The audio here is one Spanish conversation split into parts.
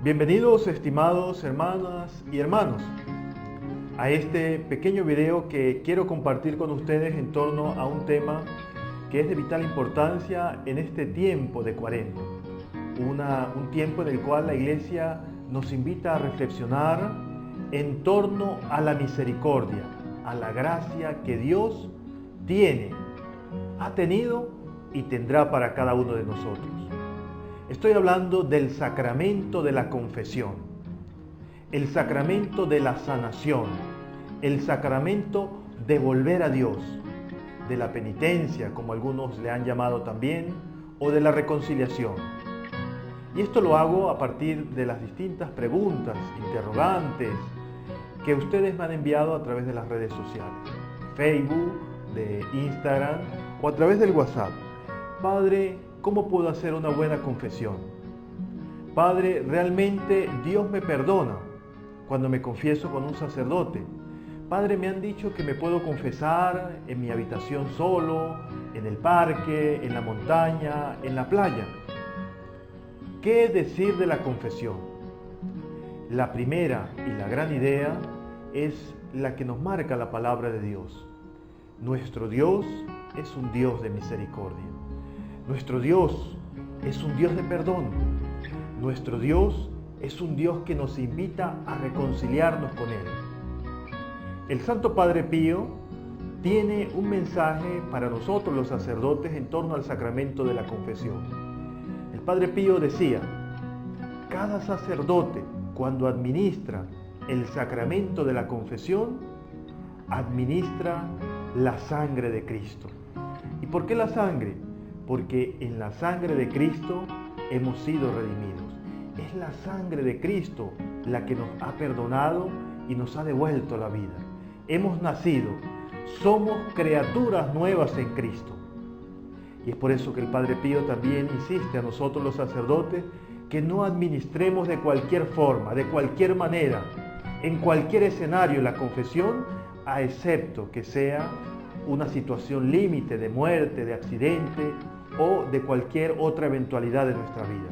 Bienvenidos, estimados hermanas y hermanos, a este pequeño video que quiero compartir con ustedes en torno a un tema que es de vital importancia en este tiempo de Cuaresma. Un tiempo en el cual la Iglesia nos invita a reflexionar en torno a la misericordia, a la gracia que Dios tiene, ha tenido y tendrá para cada uno de nosotros. Estoy hablando del sacramento de la confesión, el sacramento de la sanación, el sacramento de volver a Dios, de la penitencia, como algunos le han llamado también, o de la reconciliación. Y esto lo hago a partir de las distintas preguntas, interrogantes, que ustedes me han enviado a través de las redes sociales, de Facebook, de Instagram o a través del WhatsApp. Padre, ¿cómo puedo hacer una buena confesión? Padre, ¿realmente Dios me perdona cuando me confieso con un sacerdote? Padre, me han dicho que me puedo confesar en mi habitación solo, en el parque, en la montaña, en la playa. ¿Qué decir de la confesión? La primera y la gran idea es la que nos marca la palabra de Dios. Nuestro Dios es un Dios de misericordia. Nuestro Dios es un Dios de perdón. Nuestro Dios es un Dios que nos invita a reconciliarnos con Él. El Santo Padre Pío tiene un mensaje para nosotros los sacerdotes en torno al sacramento de la confesión. El Padre Pío decía: cada sacerdote, cuando administra el sacramento de la confesión, administra la sangre de Cristo. ¿Y por qué la sangre? Porque en la sangre de Cristo hemos sido redimidos. Es la sangre de Cristo la que nos ha perdonado y nos ha devuelto la vida. Hemos nacido, somos criaturas nuevas en Cristo. Y es por eso que el Padre Pío también insiste a nosotros los sacerdotes que no administremos de cualquier forma, de cualquier manera, en cualquier escenario la confesión, a excepto que sea una situación límite de muerte, de accidente o de cualquier otra eventualidad de nuestra vida.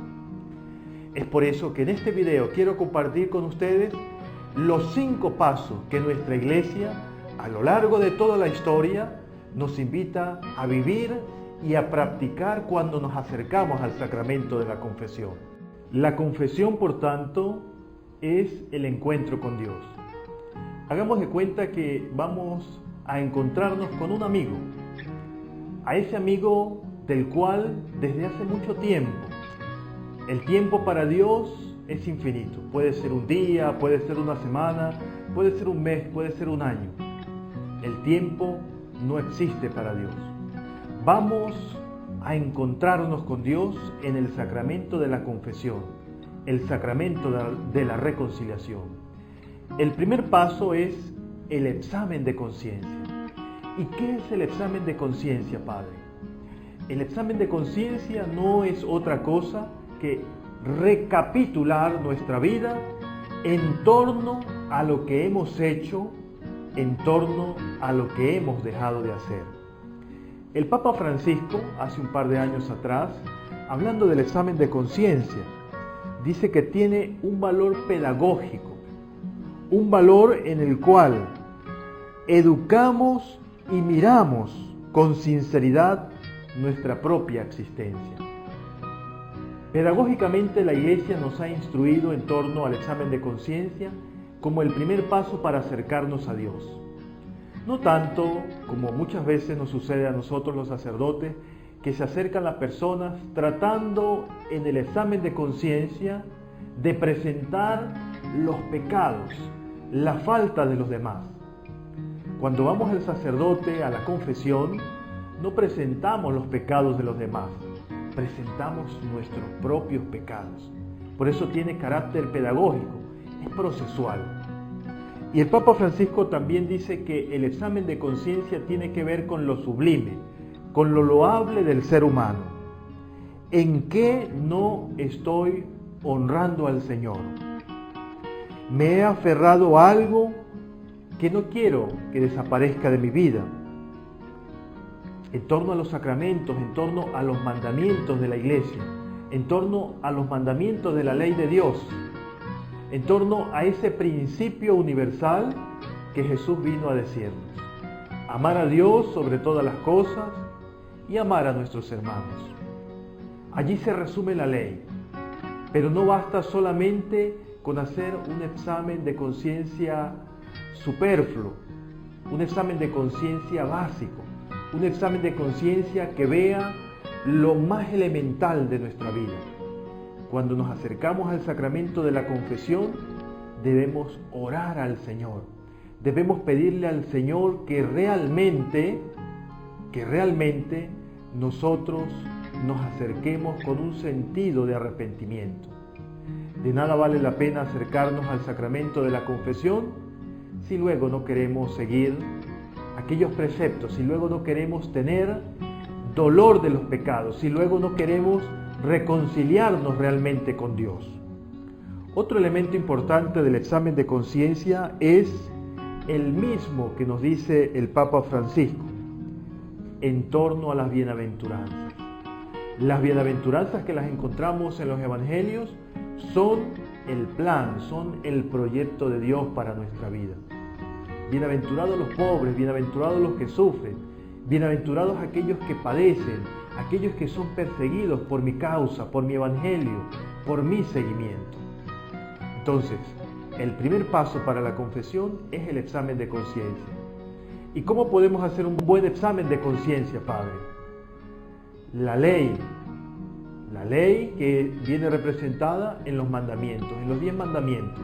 Es por eso que en este video quiero compartir con ustedes los 5 pasos que nuestra Iglesia, a lo largo de toda la historia, nos invita a vivir y a practicar cuando nos acercamos al sacramento de la confesión. La confesión, por tanto, es el encuentro con Dios. Hagamos de cuenta que vamos a encontrarnos con un amigo, a ese amigo del cual desde hace mucho tiempo, el tiempo para Dios es infinito. Puede ser un día, puede ser una semana, puede ser un mes, puede ser un año. El tiempo no existe para Dios. Vamos a encontrarnos con Dios en el sacramento de la confesión, el sacramento de la reconciliación. El primer paso es el examen de conciencia. ¿Y qué es el examen de conciencia, Padre? El examen de conciencia no es otra cosa que recapitular nuestra vida en torno a lo que hemos hecho, en torno a lo que hemos dejado de hacer. El Papa Francisco, hace un par de años atrás, hablando del examen de conciencia, dice que tiene un valor pedagógico, un valor en el cual educamos y miramos con sinceridad nuestra propia existencia. Pedagógicamente la Iglesia nos ha instruido en torno al examen de conciencia como el primer paso para acercarnos a Dios. No tanto como muchas veces nos sucede a nosotros los sacerdotes, que se acercan las personas tratando en el examen de conciencia de presentar los pecados, la falta de los demás. Cuando vamos al sacerdote a la confesión, no presentamos los pecados de los demás, presentamos nuestros propios pecados. Por eso tiene carácter pedagógico, es procesual. Y el Papa Francisco también dice que el examen de conciencia tiene que ver con lo sublime, con lo loable del ser humano. ¿En qué no estoy honrando al Señor? ¿Me he aferrado a algo que no quiero que desaparezca de mi vida? En torno a los sacramentos, en torno a los mandamientos de la Iglesia, en torno a los mandamientos de la ley de Dios, en torno a ese principio universal que Jesús vino a decirnos. Amar a Dios sobre todas las cosas y amar a nuestros hermanos. Allí se resume la ley, pero no basta solamente con hacer un examen de conciencia superfluo, un examen de conciencia básico, un examen de conciencia que vea lo más elemental de nuestra vida. Cuando nos acercamos al sacramento de la confesión, debemos orar al Señor. Debemos pedirle al Señor que realmente nosotros nos acerquemos con un sentido de arrepentimiento. De nada vale la pena acercarnos al sacramento de la confesión si luego no queremos seguir aquellos preceptos, si luego no queremos tener dolor de los pecados, si luego no queremos reconciliarnos realmente con Dios. Otro elemento importante del examen de conciencia es el mismo que nos dice el Papa Francisco en torno a las bienaventuranzas. Las bienaventuranzas que las encontramos en los evangelios son el plan, son el proyecto de Dios para nuestra vida. Bienaventurados los pobres, bienaventurados los que sufren, bienaventurados aquellos que padecen, aquellos que son perseguidos por mi causa, por mi evangelio, por mi seguimiento. Entonces, el primer paso para la confesión es el examen de conciencia. ¿Y cómo podemos hacer un buen examen de conciencia, Padre? La ley que viene representada en los mandamientos, en los 10 mandamientos.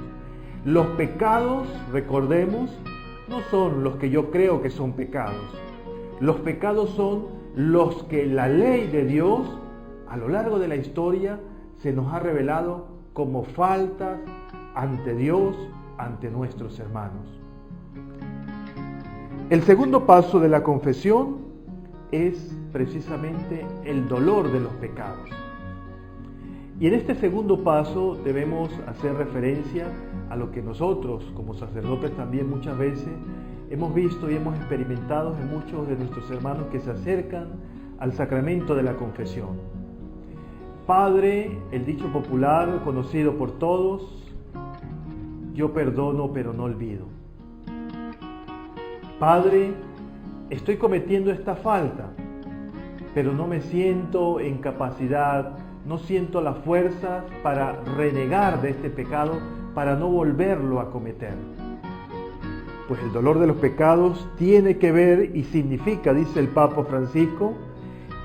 Los pecados, recordemos, no son los que yo creo que son pecados. Los pecados son los que la ley de Dios, a lo largo de la historia, se nos ha revelado como faltas ante Dios, ante nuestros hermanos. El segundo paso de la confesión es precisamente el dolor de los pecados. Y en este segundo paso debemos hacer referencia a lo que nosotros, como sacerdotes, también muchas veces hemos visto y hemos experimentado en muchos de nuestros hermanos que se acercan al sacramento de la confesión. Padre, el dicho popular conocido por todos, yo perdono pero no olvido. Padre, estoy cometiendo esta falta, pero no me siento en capacidad, no siento las fuerzas para renegar de este pecado, para no volverlo a cometer. Pues el dolor de los pecados tiene que ver y significa, dice el Papa Francisco,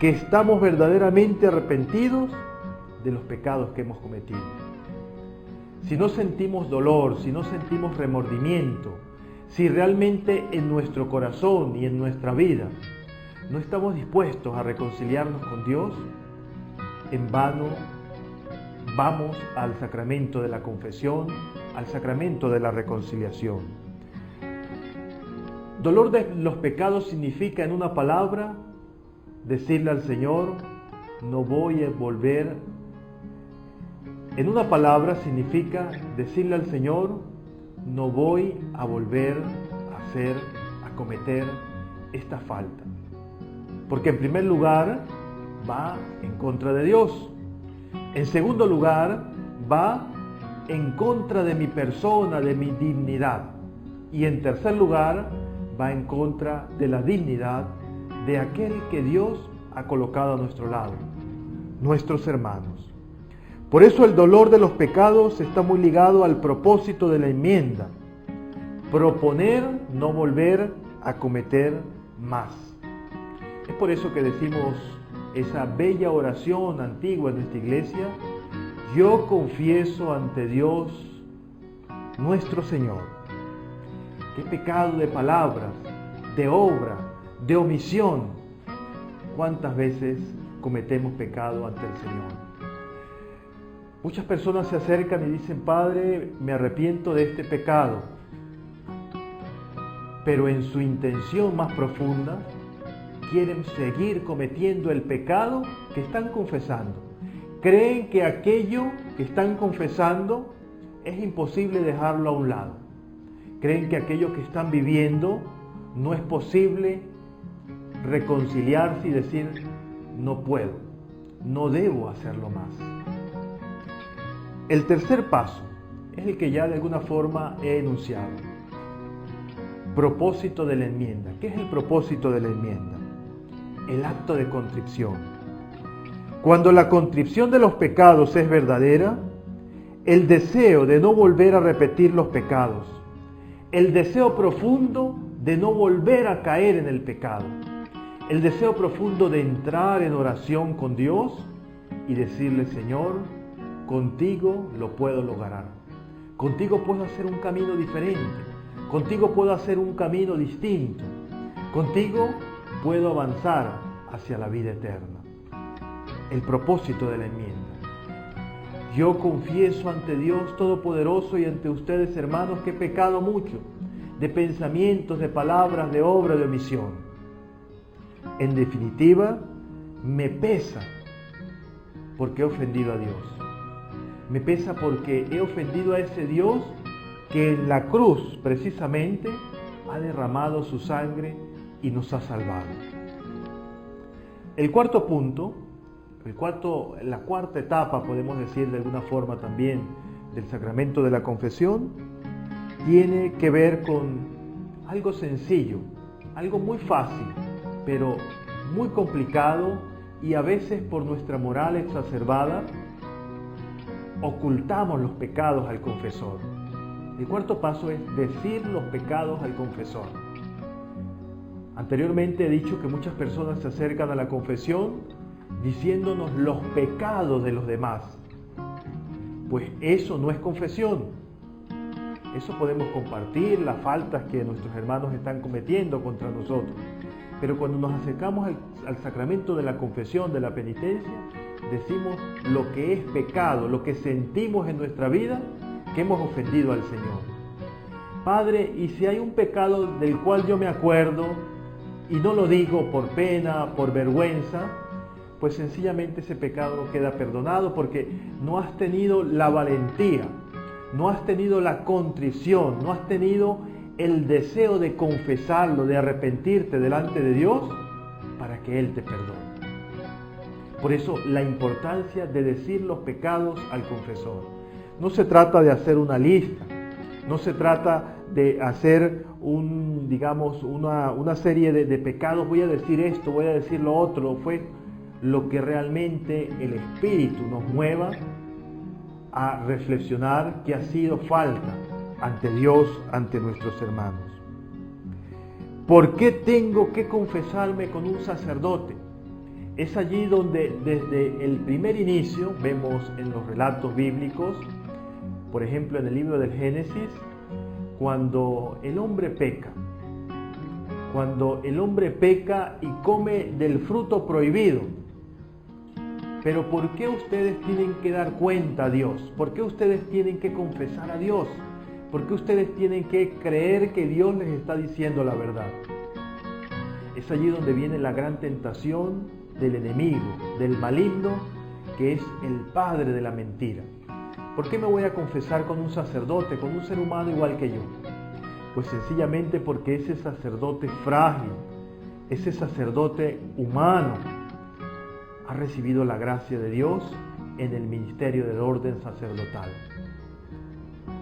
que estamos verdaderamente arrepentidos de los pecados que hemos cometido. Si no sentimos dolor, si no sentimos remordimiento, si realmente en nuestro corazón y en nuestra vida no estamos dispuestos a reconciliarnos con Dios, en vano vamos al sacramento de la confesión, al sacramento de la reconciliación. Dolor de los pecados significa, en una palabra, decirle al Señor, no voy a volver. En una palabra significa decirle al Señor, no voy a volver a cometer esta falta. Porque en primer lugar va en contra de Dios. En segundo lugar va en contra de mi persona, de mi dignidad. Y en tercer lugar va en contra de la dignidad de aquel que Dios ha colocado a nuestro lado, nuestros hermanos. Por eso el dolor de los pecados está muy ligado al propósito de la enmienda. Proponer no volver a cometer más. Es por eso que decimos esa bella oración antigua en nuestra iglesia: yo confieso ante Dios nuestro Señor. Qué pecado de palabras, de obra, de omisión. ¿Cuántas veces cometemos pecado ante el Señor? Muchas personas se acercan y dicen: Padre, me arrepiento de este pecado. Pero en su intención más profunda quieren seguir cometiendo el pecado que están confesando. Creen que aquello que están confesando es imposible dejarlo a un lado. Creen que aquello que están viviendo no es posible reconciliarse y decir: no puedo, no debo hacerlo más. El tercer paso es el que ya de alguna forma he enunciado. Propósito de la enmienda. ¿Qué es el propósito de la enmienda? El acto de contrición. Cuando la contrición de los pecados es verdadera, el deseo de no volver a repetir los pecados, el deseo profundo de no volver a caer en el pecado, el deseo profundo de entrar en oración con Dios y decirle: Señor, contigo lo puedo lograr, contigo puedo hacer un camino diferente, contigo puedo hacer un camino distinto, contigo puedo avanzar hacia la vida eterna. El propósito de la enmienda. Yo confieso ante Dios Todopoderoso y ante ustedes, hermanos, que he pecado mucho, de pensamientos, de palabras, de obra, de omisión. En definitiva, me pesa porque he ofendido a Dios. Me pesa porque he ofendido a ese Dios que en la cruz, precisamente, ha derramado su sangre y nos ha salvado. El cuarto punto, la cuarta etapa, podemos decir de alguna forma también, del sacramento de la confesión, tiene que ver con algo sencillo, algo muy fácil, pero muy complicado, y a veces por nuestra moral exacerbada ocultamos los pecados al confesor. El cuarto paso es decir los pecados al confesor. Anteriormente he dicho que muchas personas se acercan a la confesión diciéndonos los pecados de los demás. Pues eso no es confesión. Eso podemos compartir las faltas que nuestros hermanos están cometiendo contra nosotros. Pero cuando nos acercamos al sacramento de la confesión, de la penitencia, decimos lo que es pecado, lo que sentimos en nuestra vida, que hemos ofendido al Señor. Padre, y si hay un pecado del cual yo me acuerdo y no lo digo por pena, por vergüenza, pues sencillamente ese pecado no queda perdonado porque no has tenido la valentía, no has tenido la contrición, no has tenido el deseo de confesarlo, de arrepentirte delante de Dios para que Él te perdone. Por eso la importancia de decir los pecados al confesor. No se trata de hacer una lista, no se trata de hacer una serie de pecados, voy a decir esto, voy a decir lo otro, fue lo que realmente el Espíritu nos mueva a reflexionar que ha sido falta ante Dios, ante nuestros hermanos. ¿Por qué tengo que confesarme con un sacerdote? Es allí donde desde el primer inicio vemos en los relatos bíblicos, por ejemplo en el libro del Génesis, cuando el hombre peca y come del fruto prohibido. Pero ¿por qué ustedes tienen que dar cuenta a Dios? ¿Por qué ustedes tienen que confesar a Dios? ¿Por qué ustedes tienen que creer que Dios les está diciendo la verdad? Es allí donde viene la gran tentación del enemigo, del maligno, que es el padre de la mentira. ¿Por qué me voy a confesar con un sacerdote, con un ser humano igual que yo? Pues sencillamente porque ese sacerdote frágil, ese sacerdote humano, ha recibido la gracia de Dios en el ministerio del orden sacerdotal.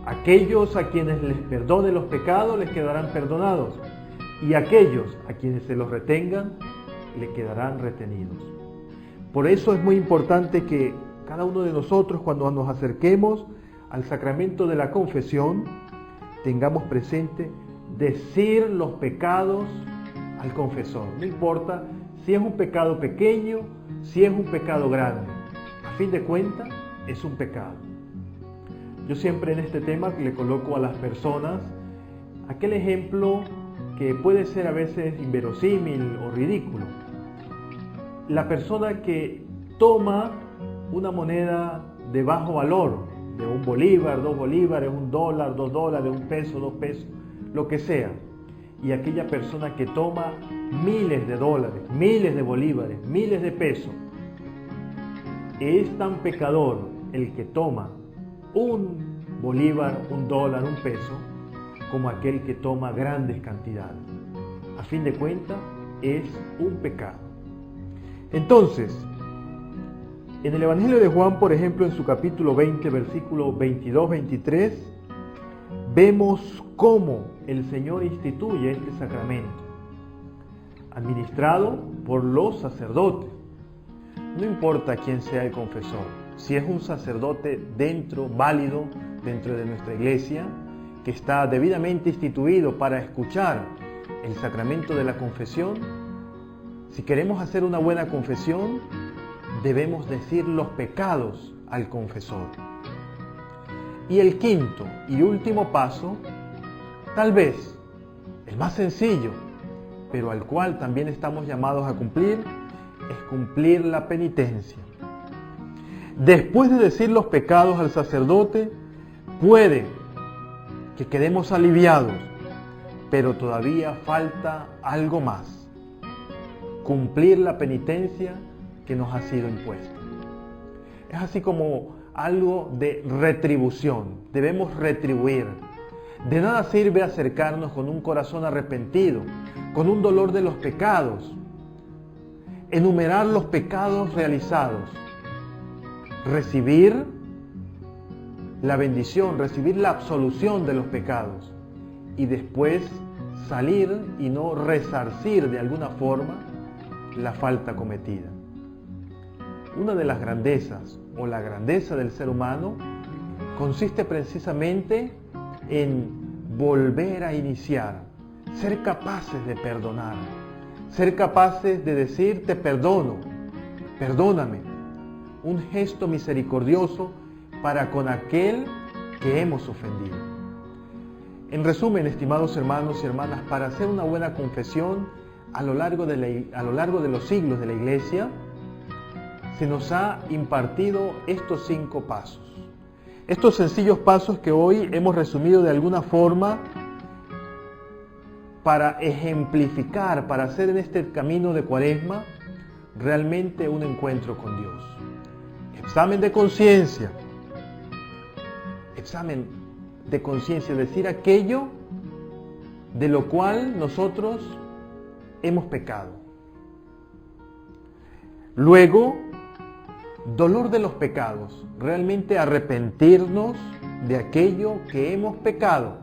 Aquellos a quienes les perdone los pecados les quedarán perdonados, y aquellos a quienes se los retengan le quedarán retenidos. Por eso es muy importante que cada uno de nosotros, cuando nos acerquemos al sacramento de la confesión, tengamos presente decir los pecados al confesor. No importa si es un pecado pequeño, si es un pecado grande. A fin de cuentas, es un pecado. Yo siempre en este tema le coloco a las personas aquel ejemplo que puede ser a veces inverosímil o ridículo. La persona que toma una moneda de bajo valor, de un bolívar, 2 bolívares, $1, $2, $1 peso, 2 pesos, lo que sea, y aquella persona que toma miles de dólares, miles de bolívares, miles de pesos, es tan pecador el que toma un bolívar, $1, $1 peso, como aquel que toma grandes cantidades. A fin de cuentas, es un pecado. Entonces, En el Evangelio de Juan, por ejemplo, en su capítulo 20, versículo 22-23, vemos cómo el Señor instituye este sacramento, administrado por los sacerdotes. No importa quién sea el confesor, si es un sacerdote válido dentro de nuestra iglesia, que está debidamente instituido para escuchar el sacramento de la confesión. Si queremos hacer una buena confesión, debemos decir los pecados al confesor. Y el quinto y último paso, tal vez el más sencillo, pero al cual también estamos llamados a cumplir, es cumplir la penitencia. Después de decir los pecados al sacerdote, puede que quedemos aliviados, pero todavía falta algo más: cumplir la penitencia que nos ha sido impuesta. Es así como algo de retribución. Debemos retribuir. De nada sirve acercarnos con un corazón arrepentido, con un dolor de los pecados, enumerar los pecados realizados, recibir la bendición, recibir la absolución de los pecados y después salir y no resarcir de alguna forma la falta cometida. Una de las grandezas o la grandeza del ser humano consiste precisamente en volver a iniciar, ser capaces de perdonar, ser capaces de decir te perdono, perdóname, un gesto misericordioso para con aquel que hemos ofendido. En resumen, estimados hermanos y hermanas, para hacer una buena confesión a lo largo de los siglos de la Iglesia, se nos ha impartido estos 5 pasos. Estos sencillos pasos que hoy hemos resumido de alguna forma para ejemplificar, para hacer en este camino de Cuaresma realmente un encuentro con Dios. Examen de conciencia. Examen de conciencia, decir aquello de lo cual nosotros hemos pecado. Luego, dolor de los pecados, realmente arrepentirnos de aquello que hemos pecado.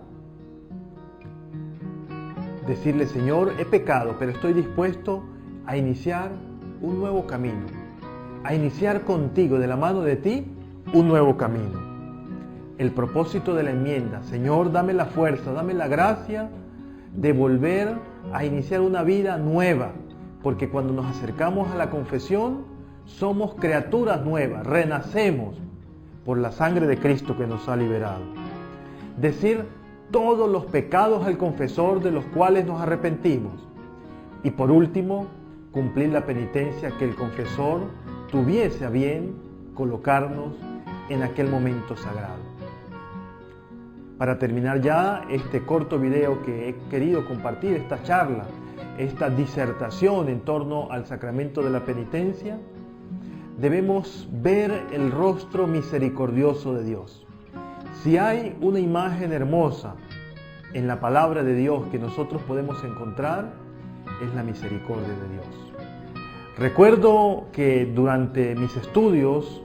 Decirle, Señor, he pecado, pero estoy dispuesto a iniciar un nuevo camino, a iniciar contigo, de la mano de ti, un nuevo camino. El propósito de la enmienda, Señor, dame la fuerza, dame la gracia de volver a iniciar una vida nueva, porque cuando nos acercamos a la confesión, somos criaturas nuevas, renacemos por la sangre de Cristo que nos ha liberado. Decir todos los pecados al confesor de los cuales nos arrepentimos. Y por último, cumplir la penitencia que el confesor tuviese a bien colocarnos en aquel momento sagrado. Para terminar ya este corto video que he querido compartir, esta charla, esta disertación en torno al sacramento de la penitencia, debemos ver el rostro misericordioso de Dios. Si hay una imagen hermosa en la palabra de Dios que nosotros podemos encontrar, es la misericordia de Dios. Recuerdo que durante mis estudios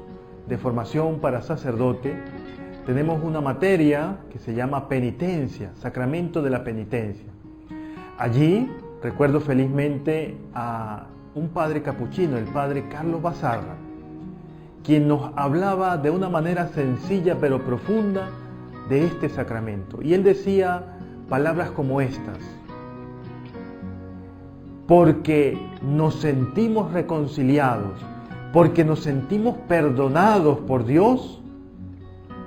de formación para sacerdote, tenemos una materia que se llama penitencia, sacramento de la penitencia. Allí recuerdo felizmente a un padre capuchino, el padre Carlos Bazarra, quien nos hablaba de una manera sencilla pero profunda de este sacramento. Y él decía palabras como estas: porque nos sentimos reconciliados, porque nos sentimos perdonados por Dios,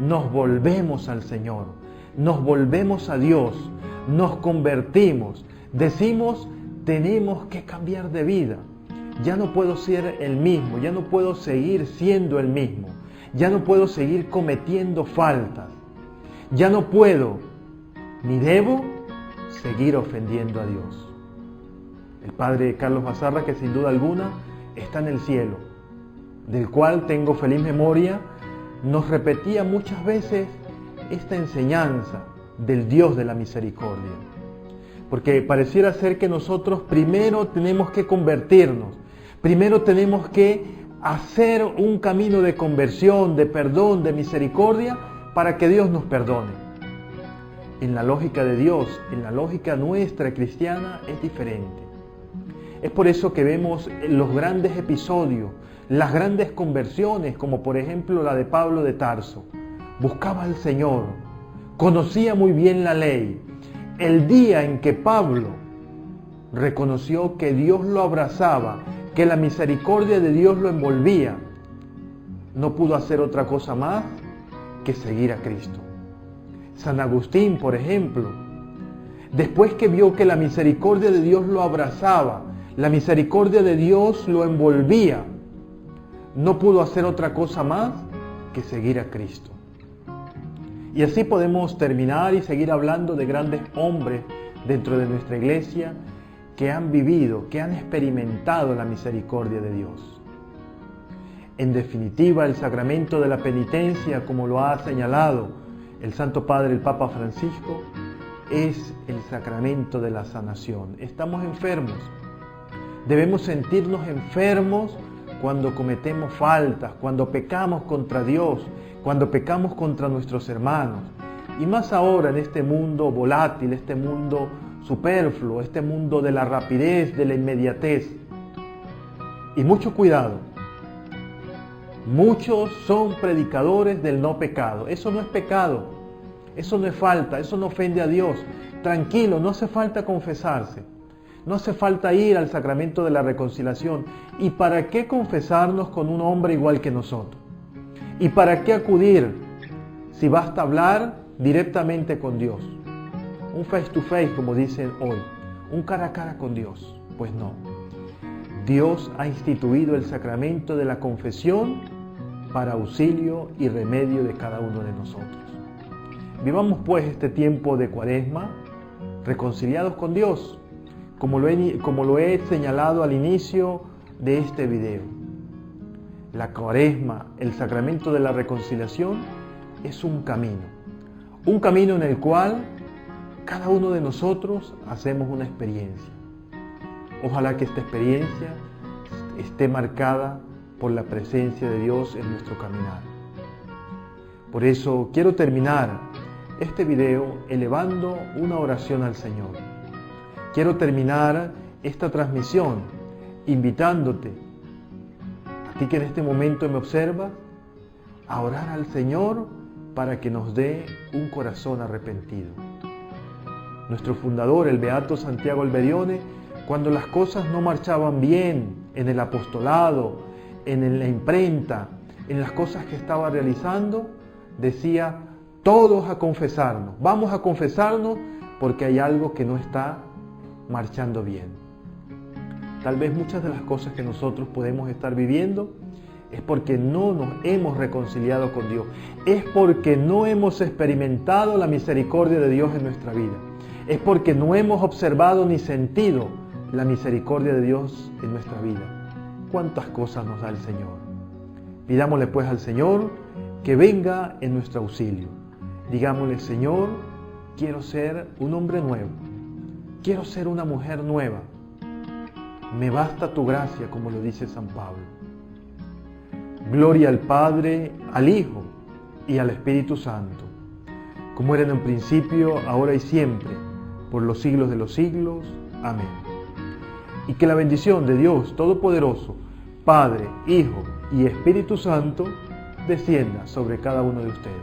nos volvemos al Señor, nos volvemos a Dios, nos convertimos, decimos, tenemos que cambiar de vida. Ya no puedo ser el mismo, ya no puedo seguir siendo el mismo, ya no puedo seguir cometiendo faltas, ya no puedo ni debo seguir ofendiendo a Dios. El padre Carlos Bazarra, que sin duda alguna está en el cielo, del cual tengo feliz memoria, nos repetía muchas veces esta enseñanza del Dios de la misericordia. Porque pareciera ser que nosotros primero tenemos que convertirnos, primero tenemos que hacer un camino de conversión, de perdón, de misericordia, para que Dios nos perdone. En la lógica de Dios, en la lógica nuestra cristiana, es diferente. Es por eso que vemos los grandes episodios, las grandes conversiones, como por ejemplo la de Pablo de Tarso. Buscaba al Señor, conocía muy bien la ley. El día en que Pablo reconoció que Dios lo abrazaba, que la misericordia de Dios lo envolvía, no pudo hacer otra cosa más que seguir a Cristo. San Agustín, por ejemplo, después que vio que la misericordia de Dios lo abrazaba, la misericordia de Dios lo envolvía, no pudo hacer otra cosa más que seguir a Cristo. Y así podemos terminar y seguir hablando de grandes hombres dentro de nuestra iglesia que han vivido, que han experimentado la misericordia de Dios. En definitiva, el sacramento de la penitencia, como lo ha señalado el Santo Padre, el Papa Francisco, es el sacramento de la sanación. Estamos enfermos. Debemos sentirnos enfermos cuando cometemos faltas, cuando pecamos contra Dios, cuando pecamos contra nuestros hermanos. Y más ahora en este mundo volátil, este mundo superfluo, este mundo de la rapidez, de la inmediatez. Y mucho cuidado. Muchos son predicadores del no pecado. Eso no es pecado, eso no es falta, eso no ofende a Dios. Tranquilo, no hace falta confesarse, no hace falta ir al sacramento de la reconciliación. ¿Y para qué confesarnos con un hombre igual que nosotros? ¿Y para qué acudir si basta hablar directamente con Dios? Un face to face, como dicen hoy, un cara a cara con Dios. Pues no. Dios ha instituido el sacramento de la confesión para auxilio y remedio de cada uno de nosotros. Vivamos pues este tiempo de Cuaresma reconciliados con Dios, como lo he señalado al inicio de este video. La Cuaresma, el sacramento de la reconciliación, es un camino en el cual cada uno de nosotros hacemos una experiencia. Ojalá que esta experiencia esté marcada por la presencia de Dios en nuestro caminar. Por eso quiero terminar este video elevando una oración al Señor. Quiero terminar esta transmisión invitándote, a ti que en este momento me observas, a orar al Señor para que nos dé un corazón arrepentido. Nuestro fundador, el beato Santiago Alberione, cuando las cosas no marchaban bien en el apostolado, en la imprenta, en las cosas que estaba realizando, decía: todos a confesarnos, vamos a confesarnos porque hay algo que no está marchando bien. Tal vez muchas de las cosas que nosotros podemos estar viviendo es porque no nos hemos reconciliado con Dios, es porque no hemos experimentado la misericordia de Dios en nuestra vida, es porque no hemos observado ni sentido la misericordia de Dios en nuestra vida. ¿Cuántas cosas nos da el Señor? Pidámosle pues al Señor que venga en nuestro auxilio. Digámosle: Señor, quiero ser un hombre nuevo, quiero ser una mujer nueva. Me basta tu gracia, como lo dice San Pablo. Gloria al Padre, al Hijo y al Espíritu Santo, como era en un principio, ahora y siempre, por los siglos de los siglos. Amén. Y que la bendición de Dios Todopoderoso, Padre, Hijo y Espíritu Santo, descienda sobre cada uno de ustedes.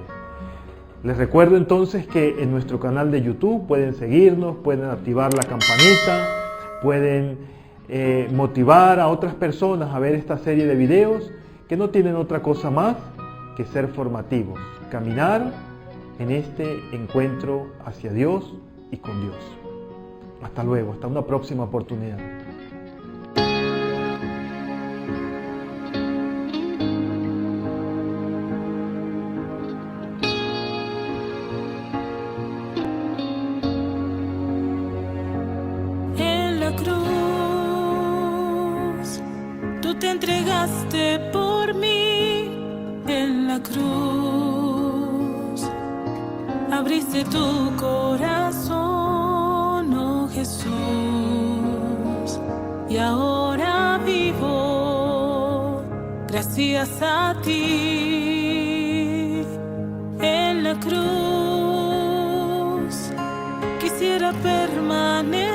Les recuerdo entonces que en nuestro canal de YouTube pueden seguirnos, pueden activar la campanita, pueden motivar a otras personas a ver esta serie de videos que no tienen otra cosa más que ser formativos, caminar en este encuentro hacia Dios y con Dios. Hasta luego, hasta una próxima oportunidad. En la cruz, tú te entregaste por mí. En la cruz, abriste tu corazón, oh Jesús, y ahora vivo gracias a ti. En la cruz quisiera permanecer